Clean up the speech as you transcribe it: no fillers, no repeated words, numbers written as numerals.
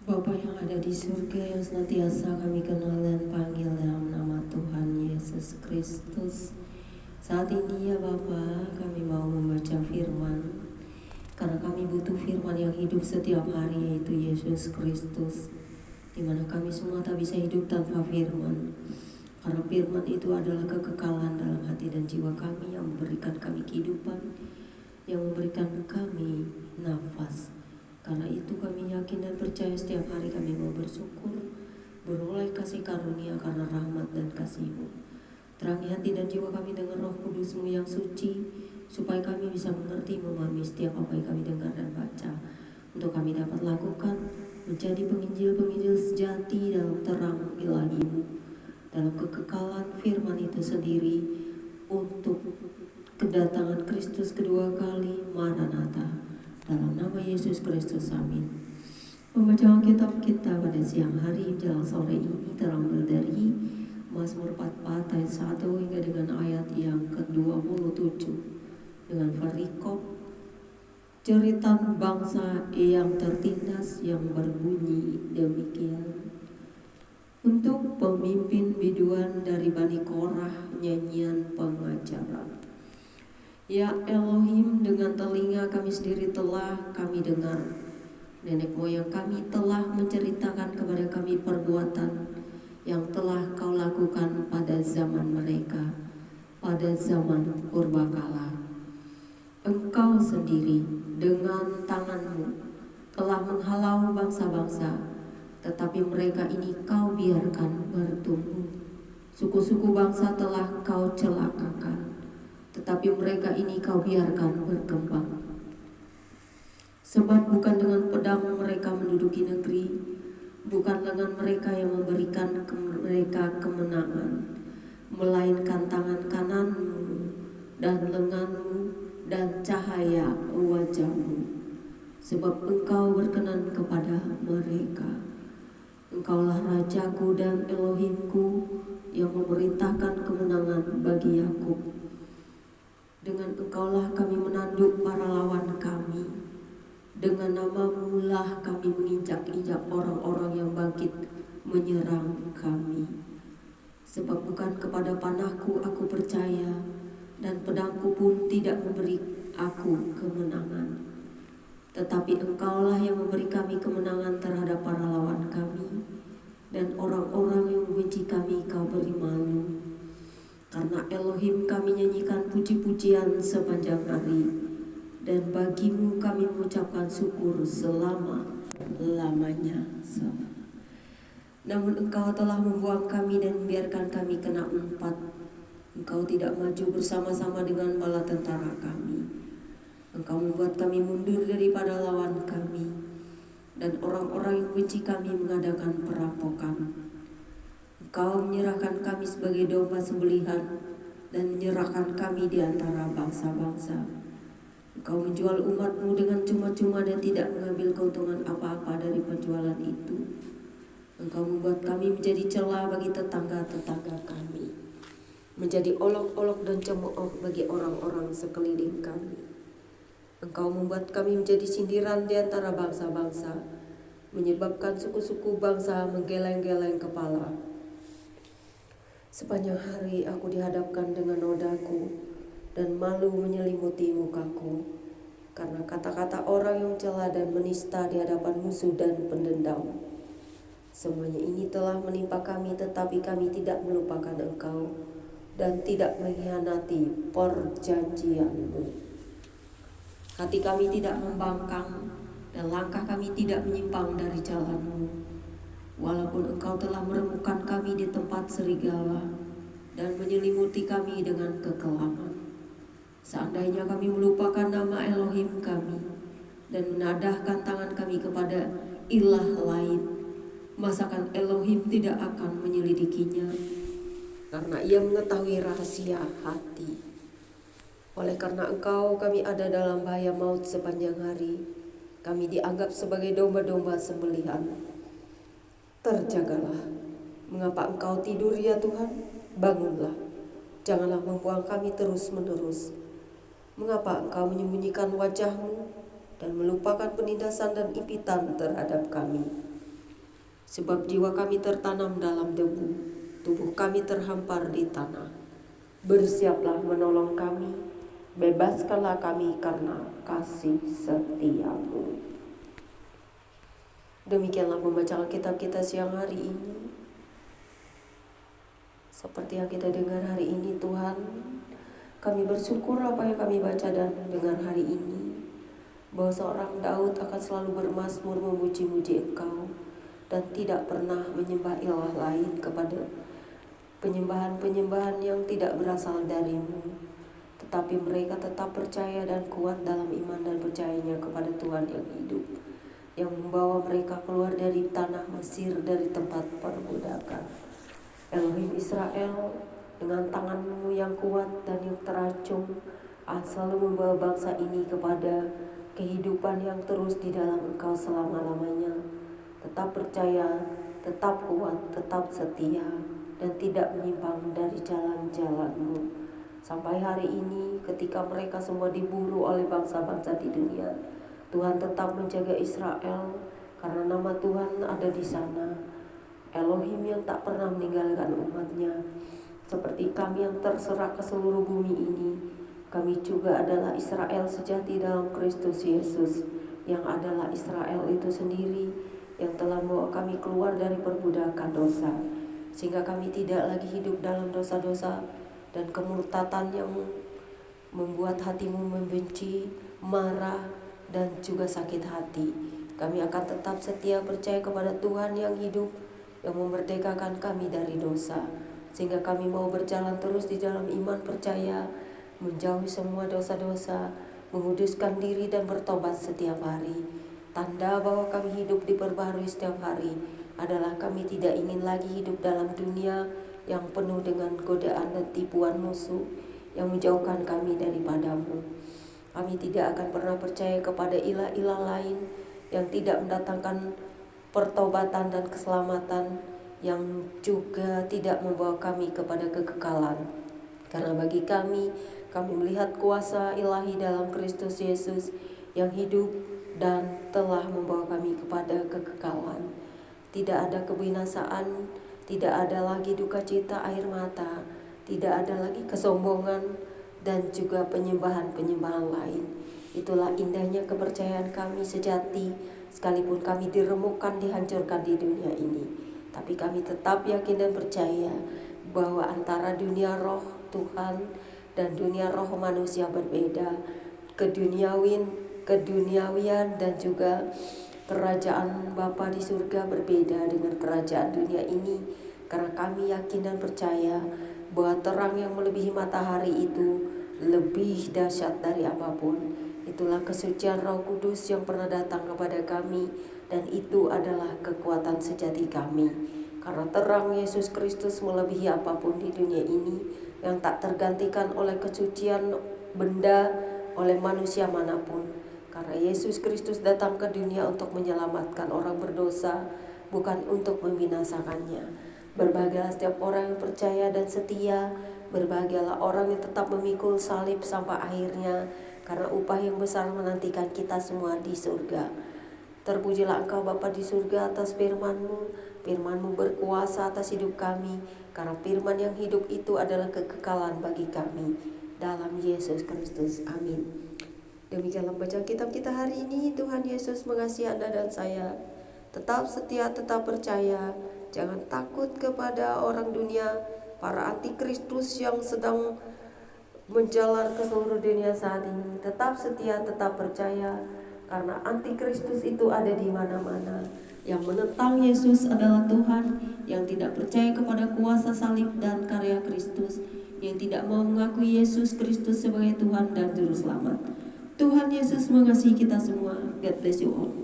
Bapa yang ada di surga, yang senantiasa kami kenal dan panggil dalam nama Tuhan Yesus Kristus. Saat ini ya Bapa, kami mau membaca firman, karena kami butuh firman yang hidup setiap hari, yaitu Yesus Kristus, di mana kami semua tak bisa hidup tanpa firman. Karena firman itu adalah kekekalan dalam hati dan jiwa kami, yang memberikan kami kehidupan, yang memberikan kami nafas. Karena itu kami yakin dan percaya setiap hari kami mau bersyukur, beroleh kasih karunia karena rahmat dan kasih-Mu. Terangi hati dan jiwa kami dengan Roh Kudus-Mu yang suci, supaya kami bisa mengerti, memahami setiap apa yang kami dengar dan baca, untuk kami dapat lakukan menjadi penginjil-penginjil sejati dalam terang ilahi-Mu, dalam kekekalan firman itu sendiri, untuk kedatangan Kristus kedua kali, Maranatha. Dalam nama Yesus Kristus, amin. Pembacaan kitab kita pada siang hari menjelang sore ini terambil dari Mazmur 44 ayat 1 hingga dengan ayat yang ke-27, dengan perikop jeritan bangsa yang tertindas yang berbunyi demikian. Untuk pemimpin biduan dari Bani Korah, nyanyian pengajaran. Ya Elohim, dengan telinga kami sendiri telah kami dengar, nenek moyang kami telah menceritakan kepada kami perbuatan yang telah Kau lakukan pada zaman mereka, pada zaman purbakala. Engkau sendiri dengan tangan-Mu telah menghalau bangsa-bangsa, tetapi mereka ini Kau biarkan bertumbuh. Suku-suku bangsa telah Kau celakakan, tetapi mereka ini Kau biarkan berkembang. Sebab bukan dengan pedang mereka menduduki negeri, bukan lengan mereka yang memberikan mereka kemenangan, melainkan tangan kanan-Mu dan lengan-Mu dan cahaya wajah-Mu. Sebab Engkau berkenan kepada mereka. Engkaulah Rajaku dan Elohimku, yang memerintahkan kemenangan bagi Yakub. Dengan Engkaulah kami menanduk para lawan kami. Dengan nama-Mu lah kami menginjak-injak orang-orang yang bangkit menyerang kami. Sebab bukan kepada panahku aku percaya, dan pedangku pun tidak memberi aku kemenangan. Tetapi Engkaulah yang memberi kami kemenangan terhadap para lawan kami, dan orang-orang yang membenci kami Kau beri malu. Karena Elohim kami nyanyikan puji-pujian sepanjang hari, dan bagi-Mu kami mengucapkan syukur selama-lamanya. Namun Engkau telah membuang kami dan membiarkan kami kena empat. Engkau tidak maju bersama-sama dengan bala tentara kami. Engkau membuat kami mundur daripada lawan kami, dan orang-orang yang benci kami mengadakan perampokan. Engkau menyerahkan kami sebagai domba sembelihan, dan menyerahkan kami di antara bangsa-bangsa. Engkau menjual umat-Mu dengan cuma-cuma dan tidak mengambil keuntungan apa-apa dari penjualan itu. Engkau membuat kami menjadi celah bagi tetangga-tetangga kami, menjadi olok-olok dan cemooh bagi orang-orang sekeliling kami. Engkau membuat kami menjadi sindiran di antara bangsa-bangsa, menyebabkan suku-suku bangsa menggeleng-geleng kepala. Sepanjang hari aku dihadapkan dengan nodaku, dan malu menyelimuti mukaku, karena kata-kata orang yang cela dan menista di hadapan musuh dan pendendam. Semuanya ini telah menimpa kami, tetapi kami tidak melupakan Engkau, dan tidak mengkhianati perjanjian-Mu. Hati kami tidak membangkang, dan langkah kami tidak menyimpang dari jalan-Mu. Walaupun Engkau telah meremukkan kami di tempat serigala, dan menyelimuti kami dengan kekelaman. Seandainya kami melupakan nama Elohim kami, dan menadahkan tangan kami kepada ilah lain, masakan Elohim tidak akan menyelidikinya, karena Ia mengetahui rahasia hati. Oleh karena Engkau kami ada dalam bahaya maut sepanjang hari. Kami dianggap sebagai domba-domba sembelihan. Terjagalah. Mengapa Engkau tidur ya Tuhan? Bangunlah. Janganlah membuang kami terus-menerus. Mengapa Engkau menyembunyikan wajah-Mu dan melupakan penindasan dan impitan terhadap kami? Sebab jiwa kami tertanam dalam debu, tubuh kami terhampar di tanah. Bersiaplah menolong kami, bebaskanlah kami karena kasih setiamu. Demikianlah pembacaan kitab kita siang hari ini. Seperti yang kita dengar hari ini, Tuhan, kami bersyukur apa yang kami baca dan dengar hari ini, bahwa seorang Daud akan selalu bermazmur memuji-muji Engkau dan tidak pernah menyembah ilah lain kepada penyembahan-penyembahan yang tidak berasal darimu. Tetapi mereka tetap percaya dan kuat dalam iman dan percayanya kepada Tuhan yang hidup, yang membawa mereka keluar dari tanah Mesir, dari tempat perbudakan. Elohim Israel, dengan tangan-Mu yang kuat dan yang teracung, selalu membawa bangsa ini kepada kehidupan yang terus di dalam Engkau selama-lamanya. Tetap percaya, tetap kuat, tetap setia, dan tidak menyimpang dari jalan-jalan-Mu. Sampai hari ini ketika mereka semua diburu oleh bangsa-bangsa di dunia, Tuhan tetap menjaga Israel karena nama Tuhan ada di sana. Elohim yang tak pernah meninggalkan umat-Nya. Seperti kami yang terserah ke seluruh bumi ini, kami juga adalah Israel sejati dalam Kristus Yesus, yang adalah Israel itu sendiri, yang telah membawa kami keluar dari perbudakan dosa, sehingga kami tidak lagi hidup dalam dosa-dosa dan kemurtatan yang membuat hatimu membenci, marah, dan juga sakit hati. Kami akan tetap setia percaya kepada Tuhan yang hidup, yang memerdekakan kami dari dosa, sehingga kami mau berjalan terus di dalam iman percaya, menjauhi semua dosa-dosa, menguduskan diri dan bertobat setiap hari. Tanda bahwa kami hidup diperbaharui setiap hari adalah kami tidak ingin lagi hidup dalam dunia yang penuh dengan godaan dan tipuan musuh yang menjauhkan kami daripada-Mu. Kami tidak akan pernah percaya kepada ilah-ilah lain yang tidak mendatangkan pertobatan dan keselamatan, yang juga tidak membawa kami kepada kekekalan. Karena bagi kami melihat kuasa ilahi dalam Kristus Yesus yang hidup dan telah membawa kami kepada kekekalan. Tidak ada kebinasaan, tidak ada lagi duka cita air mata, tidak ada lagi kesombongan dan juga penyembahan-penyembahan lain. Itulah indahnya kepercayaan kami sejati, sekalipun kami diremukkan, dihancurkan di dunia ini. Tapi kami tetap yakin dan percaya bahwa antara dunia roh Tuhan dan dunia roh manusia berbeda. Keduniawian dan juga kerajaan Bapa di surga berbeda dengan kerajaan dunia ini. Karena kami yakin dan percaya bahwa terang yang melebihi matahari itu lebih dahsyat dari apapun. Itulah kesucian Roh Kudus yang pernah datang kepada kami, dan itu adalah kekuatan sejati kami. Karena terang Yesus Kristus melebihi apapun di dunia ini, yang tak tergantikan oleh kesucian benda, oleh manusia manapun. Karena Yesus Kristus datang ke dunia untuk menyelamatkan orang berdosa, bukan untuk membinasakannya. Berbahagialah setiap orang yang percaya dan setia. Berbahagialah orang yang tetap memikul salib sampai akhirnya, karena upah yang besar menantikan kita semua di surga. Terpujilah Engkau Bapa di surga atas firman-Mu. Firman-Mu berkuasa atas hidup kami, karena firman yang hidup itu adalah kekekalan bagi kami. Dalam Yesus Kristus, amin. Demikianlah bacaan kitab kita hari ini. Tuhan Yesus mengasihi Anda dan saya. Tetap setia, tetap percaya. Jangan takut kepada orang dunia, para antikristus yang sedang menjalar ke seluruh dunia saat ini. Tetap setia, tetap percaya, karena antikristus itu ada di mana-mana. Yang menentang Yesus adalah Tuhan, yang tidak percaya kepada kuasa salib dan karya Kristus, yang tidak mau mengakui Yesus Kristus sebagai Tuhan dan Juru Selamat. Tuhan Yesus mengasihi kita semua. God bless you all.